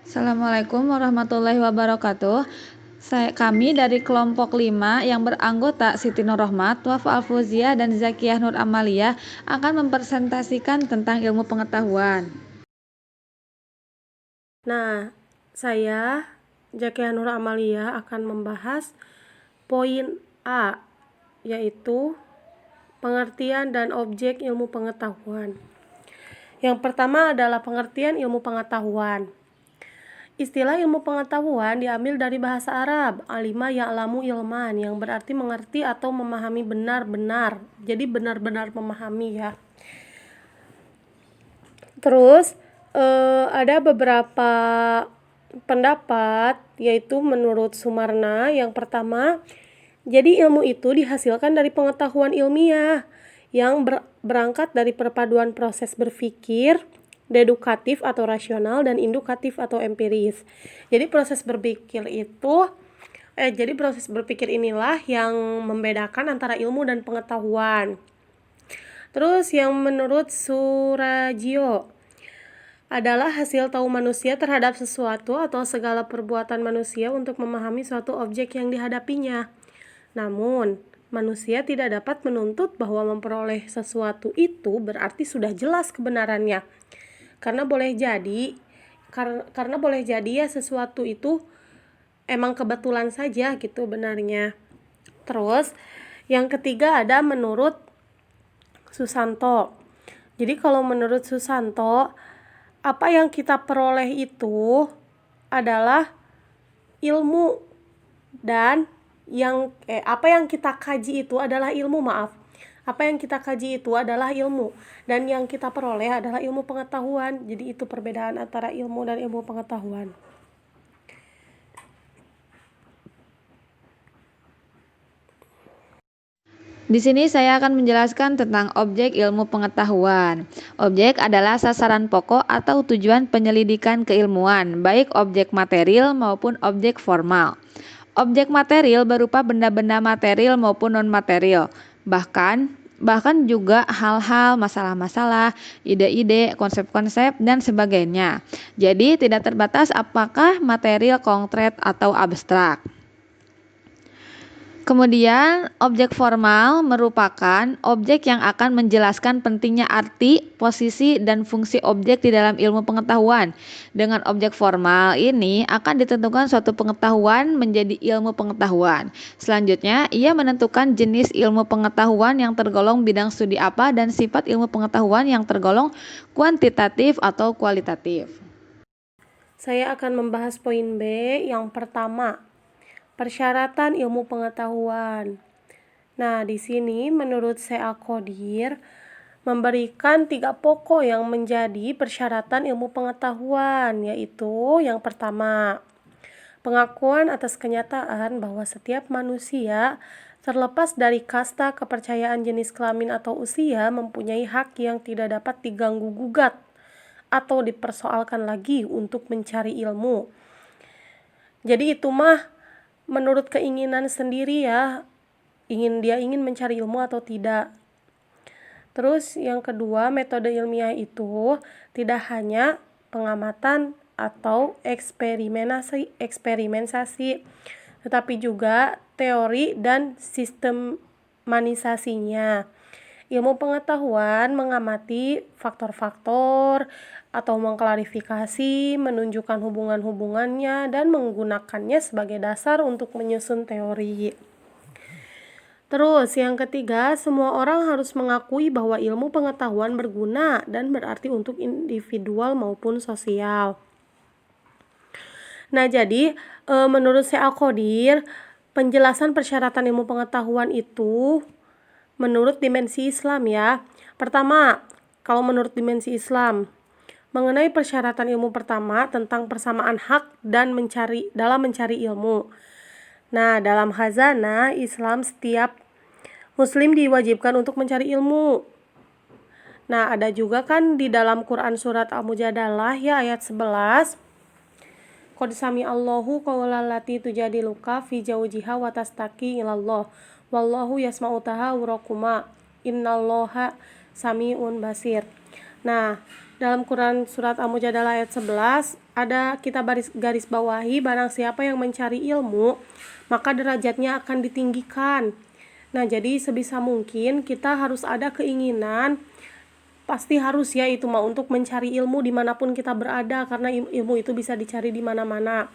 Assalamualaikum warahmatullahi wabarakatuh. Kami dari kelompok 5 yang beranggota Siti Nurrohmat, Wafa Alfuzia, dan Zakiyah Nur Amalia akan mempresentasikan tentang ilmu pengetahuan. Nah, saya Zakiyah Nur Amalia akan membahas poin A, yaitu pengertian dan objek ilmu pengetahuan. Yang pertama adalah pengertian ilmu pengetahuan. Istilah ilmu pengetahuan diambil dari bahasa Arab, alima ya'lamu ilman, yang berarti mengerti atau memahami benar-benar. Jadi benar-benar memahami ya. Terus ada beberapa pendapat, yaitu menurut Sumarna. Yang pertama, jadi ilmu itu dihasilkan dari pengetahuan ilmiah yang berangkat dari perpaduan proses berpikir, dedukatif atau rasional, dan indukatif atau empiris. Jadi proses berpikir inilah yang membedakan antara ilmu dan pengetahuan. Terus yang menurut Surajio adalah hasil tahu manusia terhadap sesuatu atau segala perbuatan manusia untuk memahami suatu objek yang dihadapinya. Namun, manusia tidak dapat menuntut bahwa memperoleh sesuatu itu berarti sudah jelas kebenarannya. Karena boleh jadi ya sesuatu itu emang kebetulan saja gitu benarnya. Terus, yang ketiga ada menurut Susanto. Jadi kalau menurut Susanto, apa yang kita peroleh itu adalah ilmu, dan apa yang kita kaji itu adalah ilmu, Apa yang kita kaji itu adalah ilmu, dan yang kita peroleh adalah ilmu pengetahuan. Jadi itu perbedaan antara ilmu dan ilmu pengetahuan. Di sini saya akan menjelaskan tentang objek ilmu pengetahuan. Objek adalah sasaran pokok atau tujuan penyelidikan keilmuan, baik objek material maupun objek formal. Objek material berupa benda-benda material maupun non-material, bahkan juga hal-hal, masalah-masalah, ide-ide, konsep-konsep, dan sebagainya. Jadi tidak terbatas apakah material konkret atau abstrak. Kemudian, objek formal merupakan objek yang akan menjelaskan pentingnya arti, posisi, dan fungsi objek di dalam ilmu pengetahuan. Dengan objek formal ini akan ditentukan suatu pengetahuan menjadi ilmu pengetahuan. Selanjutnya, ia menentukan jenis ilmu pengetahuan yang tergolong bidang studi apa dan sifat ilmu pengetahuan yang tergolong kuantitatif atau kualitatif. Saya akan membahas poin B. Yang pertama, persyaratan ilmu pengetahuan. Nah, di sini menurut C.A. Qodir memberikan 3 pokok yang menjadi persyaratan ilmu pengetahuan, yaitu yang pertama, pengakuan atas kenyataan bahwa setiap manusia, terlepas dari kasta, kepercayaan, jenis kelamin, atau usia, mempunyai hak yang tidak dapat diganggu-gugat atau dipersoalkan lagi untuk mencari ilmu. Jadi itu mah menurut keinginan sendiri ya, dia ingin mencari ilmu atau tidak. Terus yang kedua, metode ilmiah itu tidak hanya pengamatan atau eksperimentasi, tetapi juga teori dan sistematisasinya. Ilmu pengetahuan mengamati faktor-faktor atau mengklarifikasi, menunjukkan hubungan-hubungannya, dan menggunakannya sebagai dasar untuk menyusun teori. Terus yang ketiga, semua orang harus mengakui bahwa ilmu pengetahuan berguna dan berarti untuk individual maupun sosial. Nah, jadi menurut C.A. Qodir, penjelasan persyaratan ilmu pengetahuan itu menurut dimensi Islam ya. Pertama, kalau menurut dimensi Islam, mengenai persyaratan ilmu pertama tentang persamaan hak dan dalam mencari ilmu. Nah, dalam khazanah Islam setiap muslim diwajibkan untuk mencari ilmu. Nah, ada juga kan di dalam Quran surat Al-Mujadalah ya ayat 11. Qad sami Allahu qaulal lati tujadiluka fi zawjiha wa tastaqi ilallah. Wallahu yasma'u tahawurakuma. Innallaha sami'un basir. Nah, dalam Quran surat Al-Mujadalah ayat 11 ada kita garis bawahi, barang siapa yang mencari ilmu maka derajatnya akan ditinggikan. Nah, jadi sebisa mungkin kita harus ada keinginan, pasti harus ya itu mah, untuk mencari ilmu dimanapun kita berada, karena ilmu itu bisa dicari di mana-mana.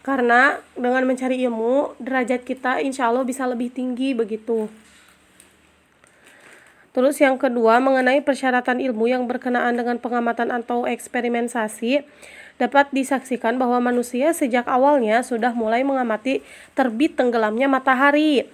Karena dengan mencari ilmu, derajat kita insya Allah bisa lebih tinggi begitu. Terus yang kedua, mengenai persyaratan ilmu yang berkenaan dengan pengamatan atau eksperimentasi, dapat disaksikan bahwa manusia sejak awalnya sudah mulai mengamati terbit tenggelamnya matahari,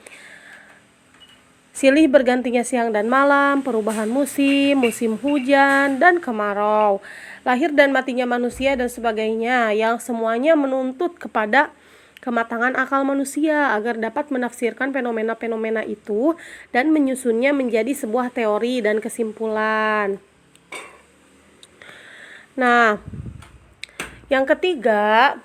silih bergantinya siang dan malam, perubahan musim, musim hujan dan kemarau, lahir dan matinya manusia dan sebagainya, yang semuanya menuntut kepada kematangan akal manusia agar dapat menafsirkan fenomena-fenomena itu dan menyusunnya menjadi sebuah teori dan kesimpulan. Nah, yang ketiga,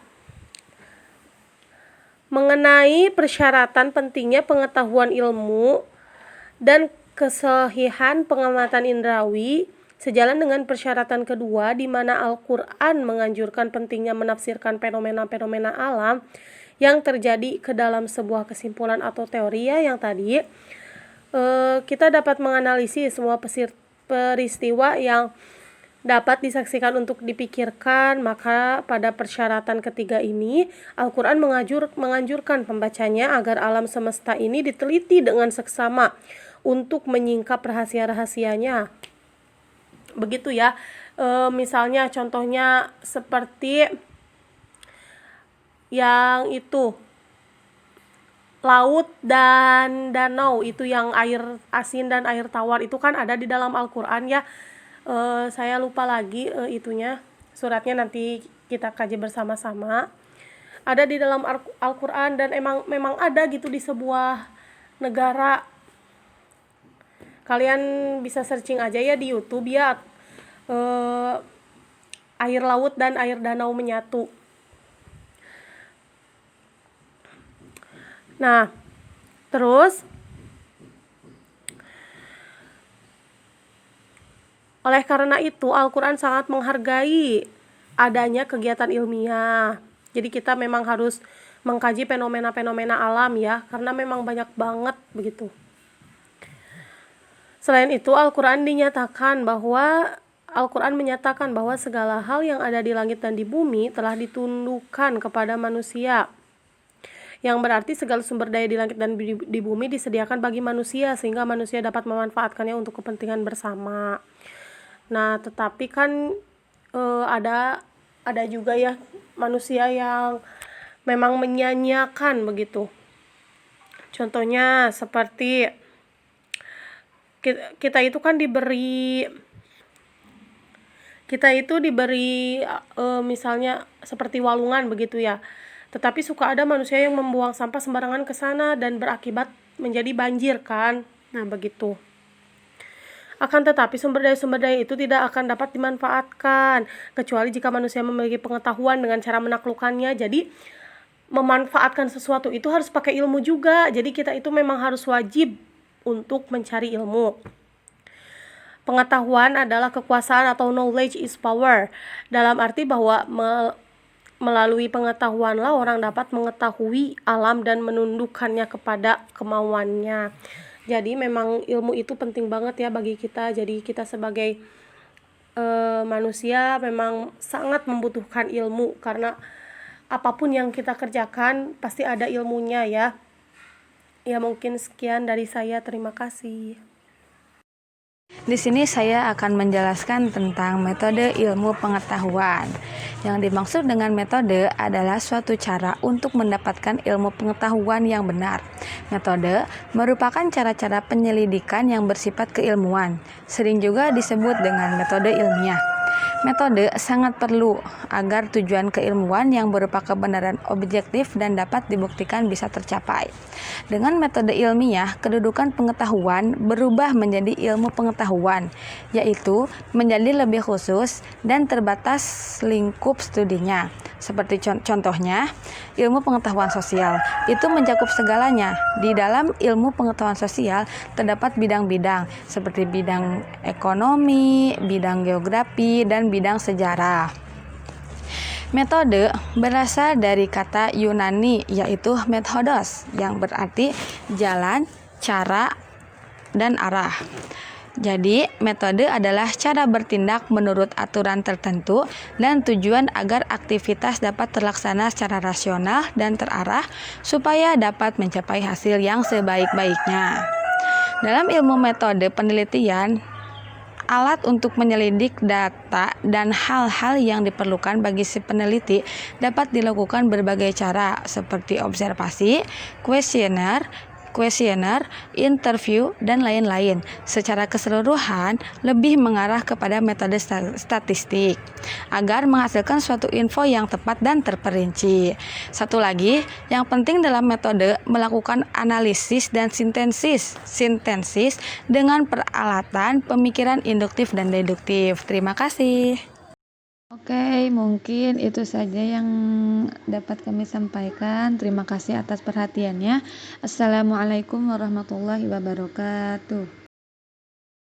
mengenai persyaratan pentingnya pengetahuan ilmu dan kesahihan pengamatan indrawi, sejalan dengan persyaratan kedua di mana Al-Quran menganjurkan pentingnya menafsirkan fenomena-fenomena alam yang terjadi ke dalam sebuah kesimpulan atau teori ya, yang tadi kita dapat menganalisis semua peristiwa yang dapat disaksikan untuk dipikirkan. Maka pada persyaratan ketiga ini Al-Quran menganjurkan pembacanya agar alam semesta ini diteliti dengan seksama untuk menyingkap rahasia-rahasianya. Begitu ya. Misalnya contohnya seperti yang itu laut dan danau, itu yang air asin dan air tawar itu kan ada di dalam Al-Quran ya. Saya lupa lagi itunya, suratnya nanti kita kaji bersama-sama. Ada di dalam Al-Quran dan memang ada gitu di sebuah negara. Kalian bisa searching aja ya di YouTube ya, air laut dan air danau menyatu. Nah, terus oleh karena itu Al-Quran sangat menghargai adanya kegiatan ilmiah. Jadi kita memang harus mengkaji fenomena-fenomena alam ya, karena memang banyak banget begitu. Selain itu Al-Quran menyatakan bahwa segala hal yang ada di langit dan di bumi telah ditundukkan kepada manusia. Yang berarti segala sumber daya di langit dan di bumi disediakan bagi manusia sehingga manusia dapat memanfaatkannya untuk kepentingan bersama. Nah, tetapi kan ada juga ya manusia yang memang menyanyiakan begitu. Contohnya seperti kita itu diberi misalnya seperti walungan begitu ya. Tetapi suka ada manusia yang membuang sampah sembarangan ke sana dan berakibat menjadi banjir kan. Nah, begitu. Akan tetapi sumber daya itu tidak akan dapat dimanfaatkan kecuali jika manusia memiliki pengetahuan dengan cara menaklukkannya. Jadi memanfaatkan sesuatu itu harus pakai ilmu juga. Jadi kita itu memang harus wajib untuk mencari ilmu. Pengetahuan adalah kekuasaan atau knowledge is power. Dalam arti bahwa melalui pengetahuanlah orang dapat mengetahui alam dan menundukkannya kepada kemauannya. Jadi memang ilmu itu penting banget ya bagi kita. Jadi kita sebagai manusia memang sangat membutuhkan ilmu, karena apapun yang kita kerjakan pasti ada ilmunya ya. Ya, mungkin sekian dari saya. Terima kasih. Di sini saya akan menjelaskan tentang metode ilmu pengetahuan. Yang dimaksud dengan metode adalah suatu cara untuk mendapatkan ilmu pengetahuan yang benar. Metode merupakan cara-cara penyelidikan yang bersifat keilmuan, sering juga disebut dengan metode ilmiah. Metode sangat perlu agar tujuan keilmuan yang berupa kebenaran objektif dan dapat dibuktikan bisa tercapai. Dengan metode ilmiah, kedudukan pengetahuan berubah menjadi ilmu pengetahuan, yaitu menjadi lebih khusus dan terbatas lingkup studinya. Seperti contohnya, ilmu pengetahuan sosial itu mencakup segalanya. Di dalam ilmu pengetahuan sosial terdapat bidang-bidang seperti bidang ekonomi, bidang geografi, dan bidang sejarah. Metode berasal dari kata Yunani yaitu methodos yang berarti jalan, cara, dan arah. Jadi, metode adalah cara bertindak menurut aturan tertentu dan tujuan agar aktivitas dapat terlaksana secara rasional dan terarah supaya dapat mencapai hasil yang sebaik-baiknya. Dalam ilmu metode penelitian, alat untuk menyelidik data dan hal-hal yang diperlukan bagi si peneliti dapat dilakukan berbagai cara seperti observasi, kuesioner, interview, dan lain-lain. Secara keseluruhan, lebih mengarah kepada metode statistik agar menghasilkan suatu info yang tepat dan terperinci. Satu lagi, yang penting dalam metode melakukan analisis dan sintesis dengan peralatan pemikiran induktif dan deduktif. Terima kasih. Oke, mungkin itu saja yang dapat kami sampaikan. Terima kasih atas perhatiannya. Assalamualaikum warahmatullahi wabarakatuh.